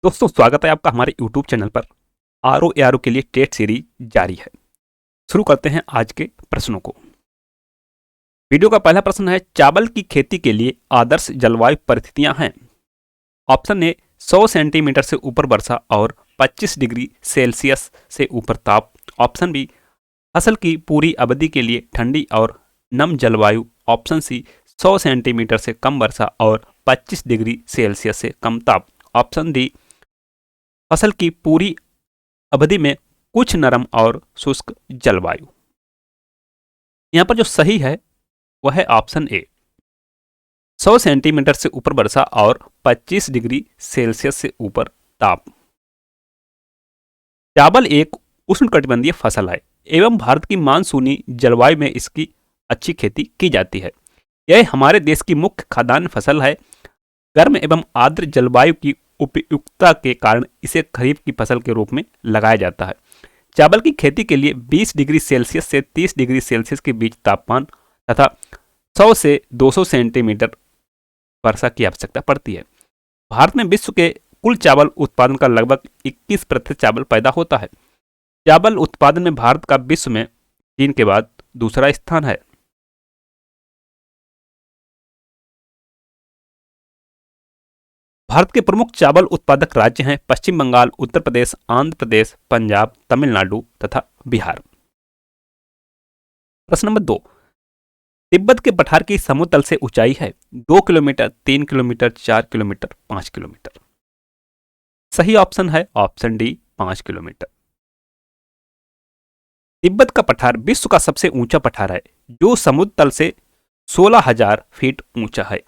दोस्तों स्वागत है आपका हमारे YouTube चैनल पर। आर के लिए टेट सीरीज जारी है। शुरू करते हैं आज के प्रश्नों को। वीडियो का पहला प्रश्न है, चावल की खेती के लिए आदर्श जलवायु परिस्थितियां हैं। ऑप्शन ए 100 सेंटीमीटर से ऊपर वर्षा और 25 डिग्री सेल्सियस से ऊपर ताप। ऑप्शन बी फसल की पूरी अवधि के लिए ठंडी और नम जलवायु। ऑप्शन सी 100 सेंटीमीटर से कम वर्षा और 25 डिग्री सेल्सियस से कम ताप। ऑप्शन डी फसल की पूरी अवधि में कुछ नरम और शुष्क जलवायु। यहां पर जो सही है वह है ऑप्शन ए 100 सेंटीमीटर से ऊपर वर्षा और 25 डिग्री सेल्सियस से ऊपर ताप। चावल एक उष्णकटिबंधीय फसल है एवं भारत की मानसूनी जलवायु में इसकी अच्छी खेती की जाती है। यह हमारे देश की मुख्य खाद्यान्न फसल है। गर्म एवं आर्द्र जलवायु की उपयुक्तता के कारण इसे खरीफ की फसल के रूप में लगाया जाता है। चावल की खेती के लिए 20 डिग्री सेल्सियस से 30 डिग्री सेल्सियस के बीच तापमान तथा 100 से 200 सेंटीमीटर वर्षा की आवश्यकता पड़ती है। भारत में विश्व के कुल चावल उत्पादन का लगभग 21% चावल पैदा होता है। चावल उत्पादन में भारत का विश्व में चीन के बाद दूसरा स्थान है। भारत के प्रमुख चावल उत्पादक राज्य हैं पश्चिम बंगाल, उत्तर प्रदेश, आंध्र प्रदेश, पंजाब, तमिलनाडु तथा बिहार। प्रश्न नंबर 2, तिब्बत के पठार की समुद्र तल से ऊंचाई है 2 किलोमीटर, 3 किलोमीटर, 4 किलोमीटर, 5 किलोमीटर। सही ऑप्शन है ऑप्शन डी 5 किलोमीटर। तिब्बत का पठार विश्व का सबसे ऊंचा पठार है जो समुद्र तल से 16,000 फीट ऊंचा है।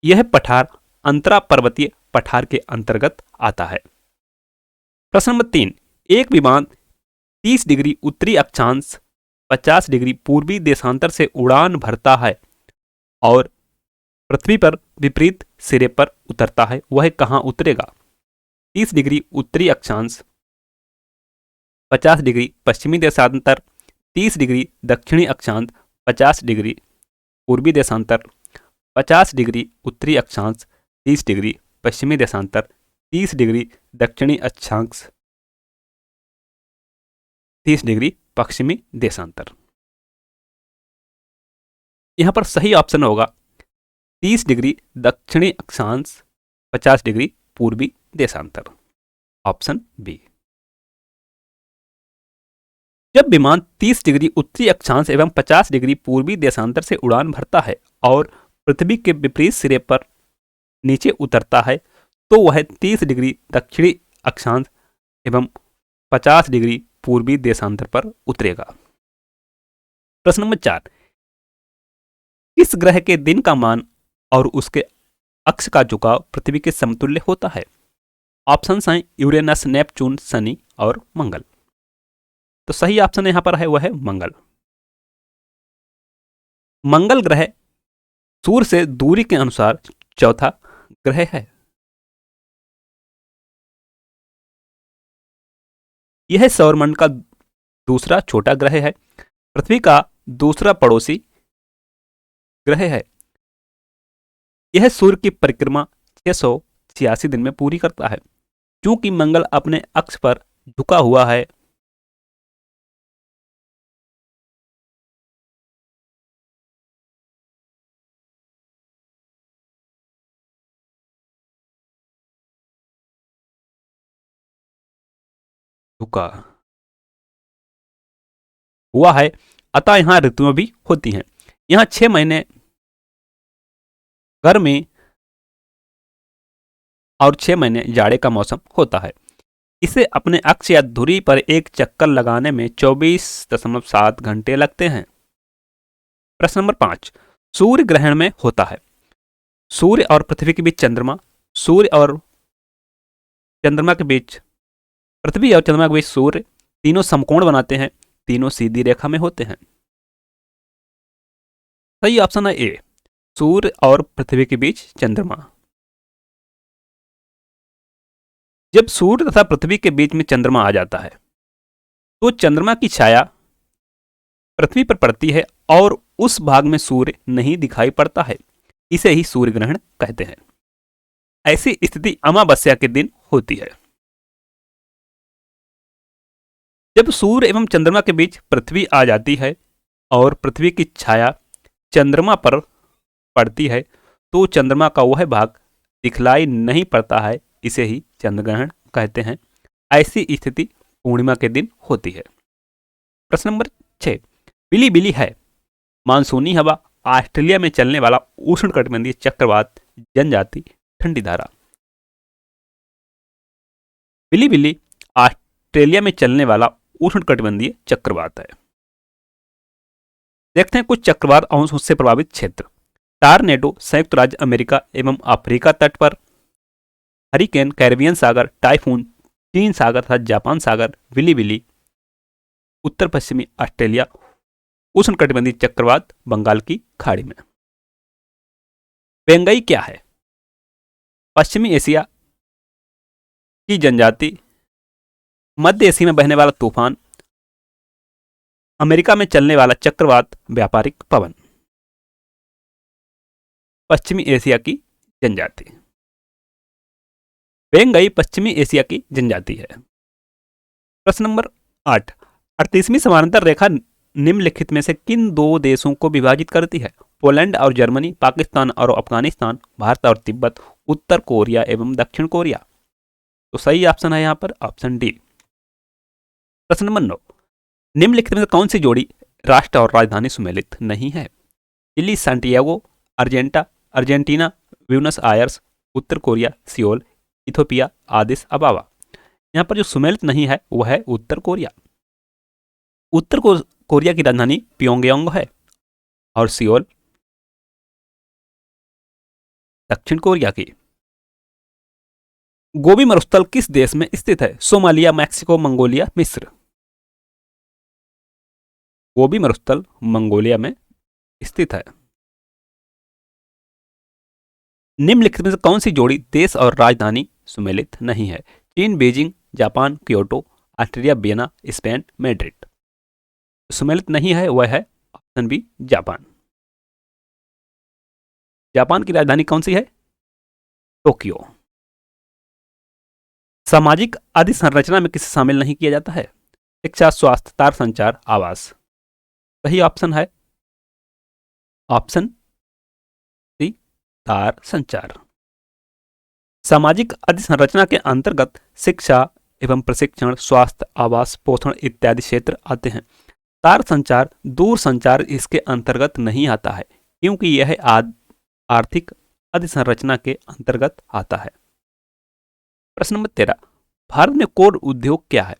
यह पठार अंतरा पर्वतीय पठार के अंतर्गत आता है। प्रश्न नंबर 3, एक विमान 30 डिग्री उत्तरी अक्षांश 50 डिग्री पूर्वी देशांतर से उड़ान भरता है और पृथ्वी पर विपरीत सिरे पर उतरता है, वह कहां उतरेगा? 30 डिग्री उत्तरी अक्षांश, 50 डिग्री पश्चिमी देशांतर, 30 डिग्री दक्षिणी अक्षांश, 50 डिग्री पूर्वी देशांतर, 50 डिग्री उत्तरी अक्षांश, 30 डिग्री पश्चिमी देशांतर, 30 डिग्री दक्षिणी अक्षांश, 30 डिग्री पश्चिमी देशांतर। यहां पर सही ऑप्शन होगा 30 डिग्री दक्षिणी अक्षांश, 50 डिग्री पूर्वी देशांतर। Option B. जब विमान 30 डिग्री उत्तरी अक्षांश एवं 50 डिग्री पूर्वी देशांतर से उड़ान भरता है और पृथ्वी के विपरीत सिरे पर नीचे उतरता है तो वह 30 डिग्री दक्षिणी अक्षांश एवं 50 डिग्री पूर्वी देशांतर पर उतरेगा। प्रश्न नंबर 4, किस ग्रह के दिन का मान और उसके अक्ष का झुकाव पृथ्वी के समतुल्य होता है? ऑप्शन हैं यूरेनस, नेपच्यून, शनि और मंगल। तो सही ऑप्शन यहां पर है वह है मंगल। मंगल ग्रह सूर्य से दूरी के अनुसार चौथा ग्रह है। यह सौरमंडल का दूसरा छोटा ग्रह है। पृथ्वी का दूसरा पड़ोसी ग्रह है। यह सूर्य की परिक्रमा 686 दिन में पूरी करता है। चूंकि मंगल अपने अक्ष पर झुका हुआ है झुका हुआ है, अतः यहां ऋतुएं भी होती हैं। यहां 6 महीने गर्मी और 6 महीने जाड़े का मौसम होता है। इसे अपने अक्ष या धुरी पर एक चक्कर लगाने में 24.7 घंटे लगते हैं। प्रश्न नंबर 5, सूर्य ग्रहण में होता है। सूर्य और पृथ्वी के बीच चंद्रमा, सूर्य और चंद्रमा के बीच पृथ्वी और चंद्रमा के बीच सूर्य, तीनों समकोण बनाते हैं, तीनों सीधी रेखा में होते हैं। सही ऑप्शन है ए, सूर्य और पृथ्वी के बीच चंद्रमा। जब सूर्य तथा पृथ्वी के बीच में चंद्रमा आ जाता है तो चंद्रमा की छाया पृथ्वी पर पड़ती है और उस भाग में सूर्य नहीं दिखाई पड़ता है। इसे ही सूर्य ग्रहण कहते हैं। ऐसी स्थिति अमावस्या के दिन होती है। जब सूर्य एवं चंद्रमा के बीच पृथ्वी आ जाती है और पृथ्वी की छाया चंद्रमा पर पड़ती है तो चंद्रमा का वह भाग दिखलाई नहीं पड़ता है, इसे ही चंद्रग्रहण कहते हैं। ऐसी स्थिति पूर्णिमा के दिन होती है। प्रश्न नंबर 6, बिली है मानसूनी हवा, ऑस्ट्रेलिया में चलने वाला उष्णकटिबंधीय चक्रवात, जनजाति ठंडी धारा। बिली ऑस्ट्रेलिया में चलने वाला उष्णकटिबंधीय चक्रवात है। देखते हैं कुछ चक्रवात और उससे प्रभावित क्षेत्र। टारनेडो संयुक्त राज्य अमेरिका एवं अफ्रीका तट पर, हरिकेन कैरिबियन सागर, टाइफून चीन सागर तथा जापान सागर, विली उत्तर पश्चिमी ऑस्ट्रेलिया, उष्णकटिबंधीय चक्रवात बंगाल की खाड़ी में। बेंगई क्या है? पश्चिमी एशिया की जनजाति, मध्य एशिया में बहने वाला तूफान, अमेरिका में चलने वाला चक्रवात, व्यापारिक पवन। पश्चिमी एशिया की जनजाति। बेंगई पश्चिमी एशिया की जनजाति है। प्रश्न नंबर 8, 38वीं समानांतर रेखा निम्नलिखित में से किन दो देशों को विभाजित करती है? पोलैंड और जर्मनी, पाकिस्तान और अफगानिस्तान, भारत और तिब्बत, उत्तर कोरिया एवं दक्षिण कोरिया। तो सही ऑप्शन है यहां पर ऑप्शन डी। प्रश्न नंबर 9, निम्नलिखित में से कौन सी जोड़ी राष्ट्र और राजधानी सुमेलित नहीं है? Chile Santiago, Argentina Buenos Aires, उत्तर Korea Seoul, Ethiopia Addis Ababa. यहां पर जो सुमेलित नहीं है वह है उत्तर कोरिया। उत्तर कोरिया की राजधानी प्योंगयांग है और सियोल दक्षिण कोरिया की। गोबी मरुस्थल किस देश में स्थित है? सोमालिया, मैक्सिको, मंगोलिया, मिस्र। गोबी मरुस्थल मंगोलिया में स्थित है। निम्नलिखित में से कौन सी जोड़ी देश और राजधानी सुमेलित नहीं है? चीन Beijing, Japan Kyoto, Australia Vienna, Spain Madrid. सुमेलित नहीं है वह है ऑप्शन बी जापान। जापान की राजधानी कौन सी है? टोक्यो। सामाजिक आदि संरचना में किसे शामिल नहीं किया जाता है? शिक्षा, स्वास्थ्य, तार संचार, आवास। सही ऑप्शन है ऑप्शन सी तार संचार। सामाजिक अधिसंरचना के अंतर्गत शिक्षा एवं प्रशिक्षण, स्वास्थ्य, आवास, पोषण इत्यादि क्षेत्र आते हैं। तार संचार, दूर संचार इसके अंतर्गत नहीं आता है क्योंकि यह आर्थिक अधिसंरचना के अंतर्गत आता है। प्रश्न नंबर 13, भारत में कोर उद्योग क्या है?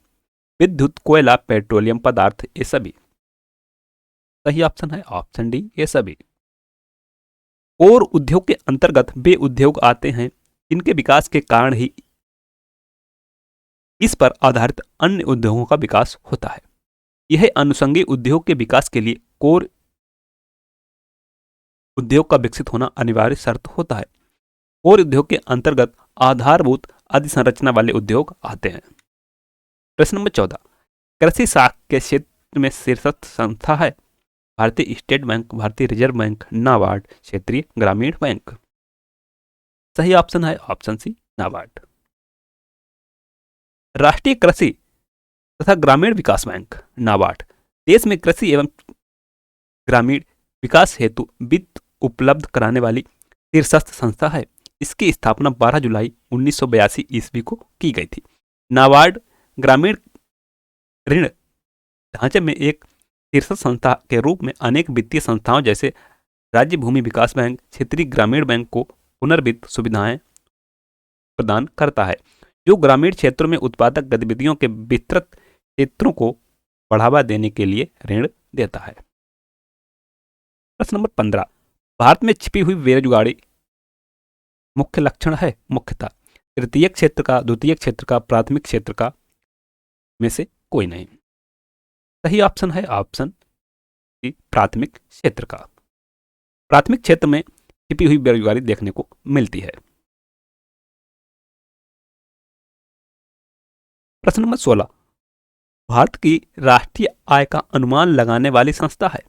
विद्युत, कोयला, पेट्रोलियम पदार्थ, ये सभी। सही ऑप्शन है ऑप्शन डी ये सभी। कोर उद्योग के अंतर्गत वे उद्योग आते हैं जिनके विकास के कारण ही इस पर आधारित अन्य उद्योगों का विकास होता है। यह अनुषंगी उद्योग के विकास के लिए कोर उद्योग का विकसित होना अनिवार्य शर्त होता है। कोर उद्योग के अंतर्गत आधारभूत अधिसंरचना वाले उद्योग आते हैं। प्रश्न नंबर 14, कृषि शाख के क्षेत्र में शीर्षस्थ संस्था है? भारतीय स्टेट बैंक, भारतीय रिजर्व बैंक, नाबार्ड, क्षेत्रीय ग्रामीण बैंक। सही ऑप्शन है ऑप्शन सी नाबार्ड। राष्ट्रीय कृषि तथा ग्रामीण विकास बैंक नाबार्ड देश में कृषि एवं ग्रामीण विकास हेतु वित्त उपलब्ध कराने वाली शीर्षस्थ संस्था है। इसकी स्थापना 12 जुलाई 1982 ईस्वी को की गई थी। नाबार्ड ग्रामीण ऋण ढांचे में एक शीर्षस्थ संस्था के रूप में अनेक वित्तीय संस्थाओं जैसे राज्य भूमि विकास बैंक, क्षेत्रीय ग्रामीण बैंक को पुनर्वित्त सुविधाएं प्रदान करता है, जो ग्रामीण क्षेत्रों में उत्पादक गतिविधियों के विस्तृत क्षेत्रों को बढ़ावा देने के लिए ऋण देता है। प्रश्न नंबर 15, भारत में छिपी हुई बेरोजगारी मुख्य लक्षण है? मुख्यतः तृतीय क्षेत्र का, द्वितीय क्षेत्र का, प्राथमिक क्षेत्र का में से कोई नहीं। सही ऑप्शन है ऑप्शन सी प्राथमिक क्षेत्र का। प्राथमिक क्षेत्र में छिपी हुई बेरोजगारी देखने को मिलती है। प्रश्न नंबर 16, भारत की राष्ट्रीय आय का अनुमान लगाने वाली संस्था है?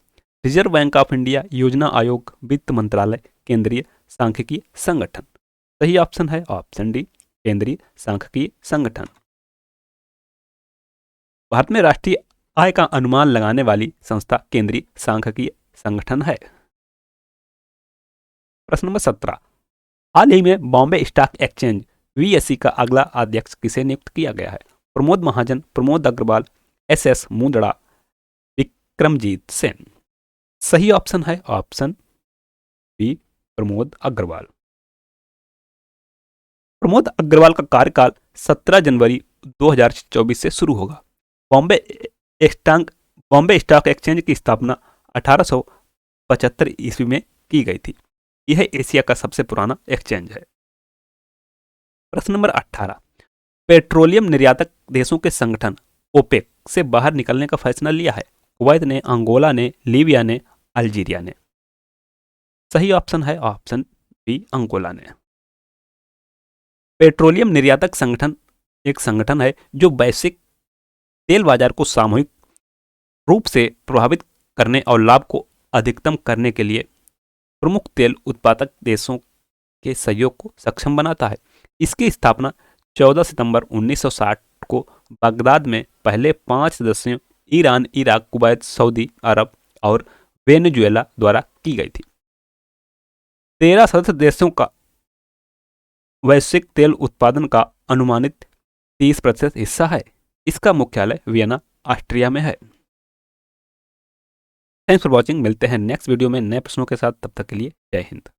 रिजर्व बैंक ऑफ इंडिया, योजना आयोग, वित्त मंत्रालय, केंद्रीय सांख्यिकीय संगठन। सही ऑप्शन है ऑप्शन डी केंद्रीय सांख्यिकीय संगठन। भारत में राष्ट्रीय आय का अनुमान लगाने वाली संस्था केंद्रीय सांख्यिकीय संगठन है। प्रश्न नंबर 17, हाल ही में बॉम्बे स्टॉक एक्सचेंज BSE का अगला अध्यक्ष किसे नियुक्त किया गया है? प्रमोद महाजन, प्रमोद अग्रवाल, SS मुंदड़ा, विक्रमजीत सेन। सही ऑप्शन है ऑप्शन बी, प्रमोद अग्रवाल। प्रमोद अग्रवाल का कार्यकाल 17 जनवरी 2024 से शुरू होगा। बॉम्बे स्टॉक एक्सचेंज की स्थापना 1875 ईस्वी में की गई थी। यह एशिया का सबसे पुराना एक्सचेंज है। प्रश्न नंबर 18, पेट्रोलियम निर्यातक देशों के संगठन ओपेक से बाहर निकलने का फैसला लिया है। कुवैत ने, अंगोला ने, लीबिया ने, अल्जीरिया ने। सही ऑप्शन है ऑप्शन बी, अंगोला ने। पेट्रोलियम निर्यातक संगठन एक संगठन है जो वैश्विक तेल बाजार को सामूहिक रूप से प्रभावित करने और लाभ को अधिकतम करने के लिए प्रमुख तेल उत्पादक देशों के सहयोग को सक्षम बनाता है। इसकी स्थापना 14 सितंबर 1960 को बगदाद में पहले 5 सदस्यों ईरान, इराक, कुवैत, सऊदी अरब और वेनेजुएला द्वारा की गई थी। 13 सदस्य देशों का वैश्विक तेल उत्पादन का अनुमानित 30% हिस्सा है। इसका मुख्यालय वियना, ऑस्ट्रिया में है। Thanks for watching. मिलते हैं नेक्स्ट वीडियो में नए प्रश्नों के साथ। तब तक के लिए जय हिंद।